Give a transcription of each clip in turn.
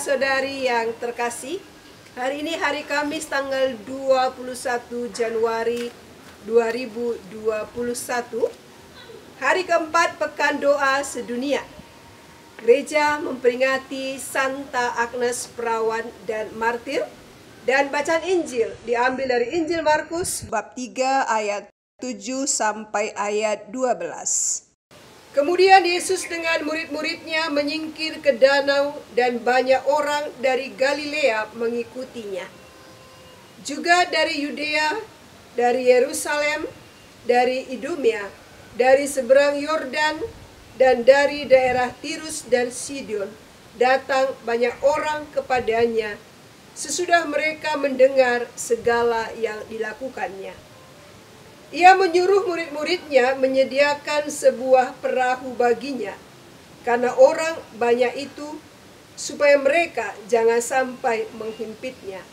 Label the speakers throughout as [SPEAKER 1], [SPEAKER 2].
[SPEAKER 1] Saudara-saudari yang terkasih, hari ini hari Kamis tanggal 21 Januari 2021, hari keempat Pekan Doa Sedunia. Gereja memperingati Santa Agnes Perawan dan Martir, dan bacaan Injil diambil dari Injil Markus bab 3 ayat 7 sampai ayat 12. Kemudian Yesus dengan murid-muridnya menyingkir ke danau dan banyak orang dari Galilea mengikutinya. Juga dari Yudea, dari Yerusalem, dari Idumea, dari seberang Yordan, dan dari daerah Tirus dan Sidon datang banyak orang kepadanya sesudah mereka mendengar segala yang dilakukannya. Ia menyuruh murid-muridnya menyediakan sebuah perahu baginya, karena orang banyak itu, supaya mereka jangan sampai menghimpitnya.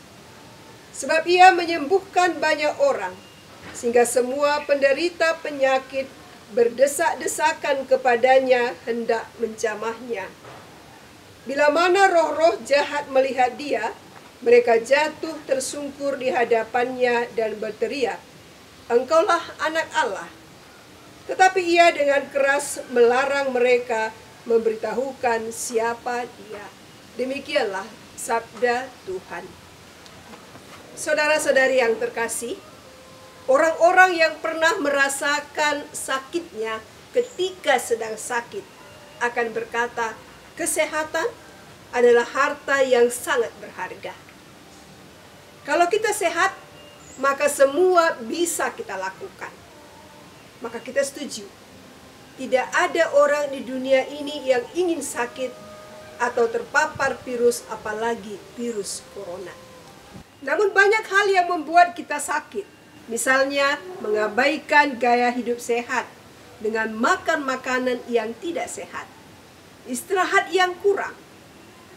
[SPEAKER 1] Sebab ia menyembuhkan banyak orang, sehingga semua penderita penyakit berdesak-desakan kepadanya hendak menjamahnya. Bila mana roh-roh jahat melihat dia, mereka jatuh tersungkur di hadapannya dan berteriak, "Engkaulah anak Allah." Tetapi ia dengan keras melarang mereka memberitahukan siapa dia. Demikianlah sabda Tuhan. Saudara-saudari yang terkasih, orang-orang yang pernah merasakan sakitnya ketika sedang sakit akan berkata, kesehatan adalah harta yang sangat berharga. Kalau kita sehat, maka semua bisa kita lakukan. Maka kita setuju, tidak ada orang di dunia ini yang ingin sakit atau terpapar virus, apalagi virus corona. Namun banyak hal yang membuat kita sakit. Misalnya mengabaikan gaya hidup sehat dengan makan makanan yang tidak sehat, istirahat yang kurang,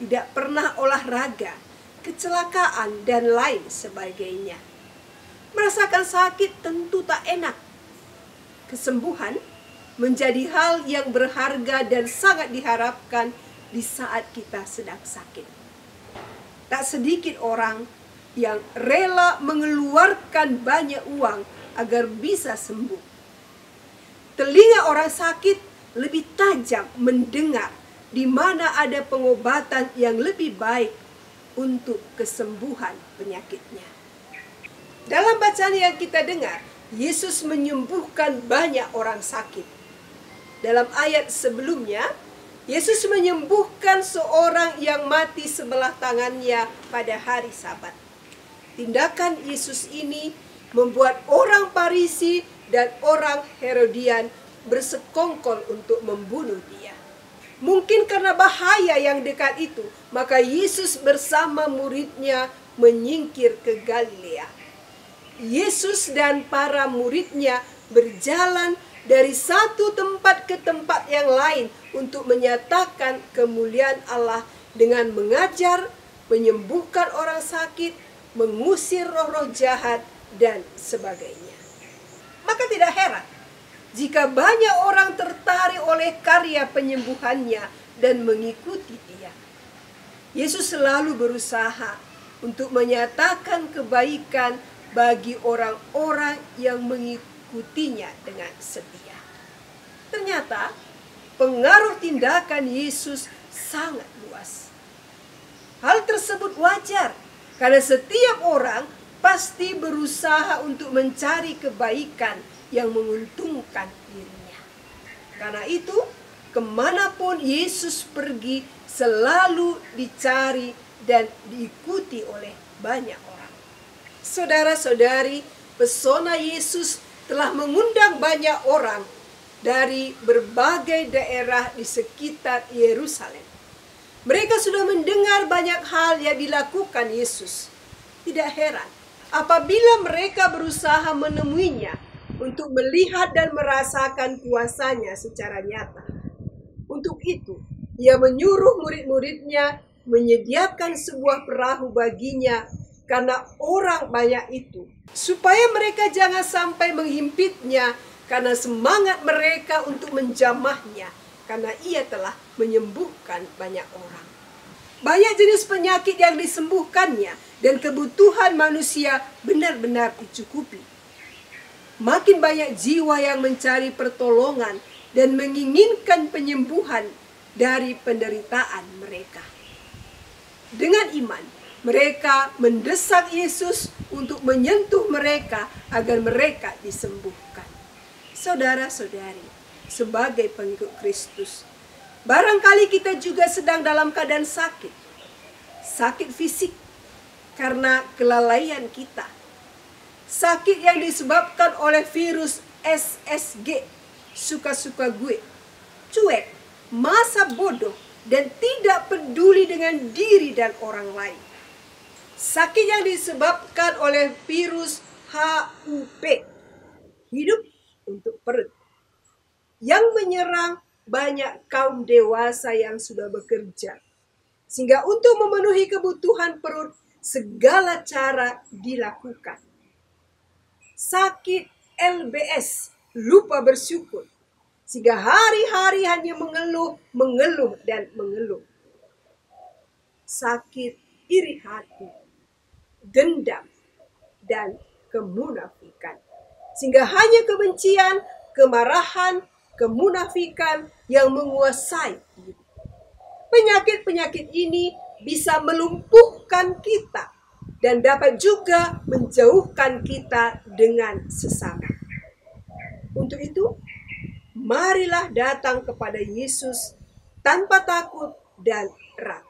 [SPEAKER 1] tidak pernah olahraga, kecelakaan, dan lain sebagainya. Merasakan sakit tentu tak enak. Kesembuhan menjadi hal yang berharga dan sangat diharapkan di saat kita sedang sakit. Tak sedikit orang yang rela mengeluarkan banyak uang agar bisa sembuh. Telinga orang sakit lebih tajam mendengar di mana ada pengobatan yang lebih baik untuk kesembuhan penyakitnya. Dalam bacaan yang kita dengar, Yesus menyembuhkan banyak orang sakit. Dalam ayat sebelumnya, Yesus menyembuhkan seorang yang mati sebelah tangannya pada hari Sabat. Tindakan Yesus ini membuat orang Farisi dan orang Herodian bersekongkol untuk membunuh dia. Mungkin karena bahaya yang dekat itu, maka Yesus bersama muridnya menyingkir ke Galilea. Yesus dan para muridnya berjalan dari satu tempat ke tempat yang lain untuk menyatakan kemuliaan Allah dengan mengajar, menyembuhkan orang sakit, mengusir roh-roh jahat, dan sebagainya. Maka tidak heran jika banyak orang tertarik oleh karya penyembuhannya dan mengikuti dia. Yesus selalu berusaha untuk menyatakan kebaikan bagi orang-orang yang mengikutinya dengan setia. Ternyata pengaruh tindakan Yesus sangat luas. Hal tersebut wajar karena setiap orang pasti berusaha untuk mencari kebaikan yang menguntungkan dirinya. Karena itu, kemanapun Yesus pergi selalu dicari dan diikuti oleh banyak orang. Saudara-saudari, pesona Yesus telah mengundang banyak orang dari berbagai daerah di sekitar Yerusalem. Mereka sudah mendengar banyak hal yang dilakukan Yesus. Tidak heran apabila mereka berusaha menemuinya untuk melihat dan merasakan kuasanya secara nyata. Untuk itu, ia menyuruh murid-muridnya menyediakan sebuah perahu baginya karena orang banyak itu, supaya mereka jangan sampai menghimpitnya karena semangat mereka untuk menjamahnya, karena ia telah menyembuhkan banyak orang. Banyak jenis penyakit yang disembuhkannya dan kebutuhan manusia benar-benar dicukupi. Makin banyak jiwa yang mencari pertolongan dan menginginkan penyembuhan dari penderitaan mereka. Dengan iman, mereka mendesak Yesus untuk menyentuh mereka agar mereka disembuhkan. Saudara-saudari, sebagai pengikut Kristus, barangkali kita juga sedang dalam keadaan sakit. Sakit fisik karena kelalaian kita. Sakit yang disebabkan oleh virus SSG, suka-suka gue, cuek, masa bodoh, dan tidak peduli dengan diri dan orang lain. Sakit yang disebabkan oleh virus HUP, hidup untuk perut, yang menyerang banyak kaum dewasa yang sudah bekerja. Sehingga untuk memenuhi kebutuhan perut, segala cara dilakukan. Sakit LBS, lupa bersyukur. Sehingga hari-hari hanya mengeluh, dan mengeluh. Sakit iri hati, dendam, dan kemunafikan. Sehingga hanya kebencian, kemarahan, kemunafikan yang menguasai diri. Penyakit-penyakit ini bisa melumpuhkan kita dan dapat juga menjauhkan kita dengan sesama. Untuk itu, marilah datang kepada Yesus tanpa takut dan ragu.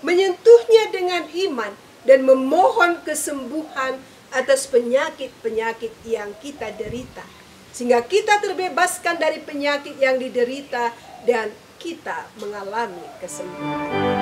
[SPEAKER 1] Menyentuhnya dengan iman dan memohon kesembuhan atas penyakit-penyakit yang kita derita. Sehingga kita terbebaskan dari penyakit yang diderita dan kita mengalami kesembuhan.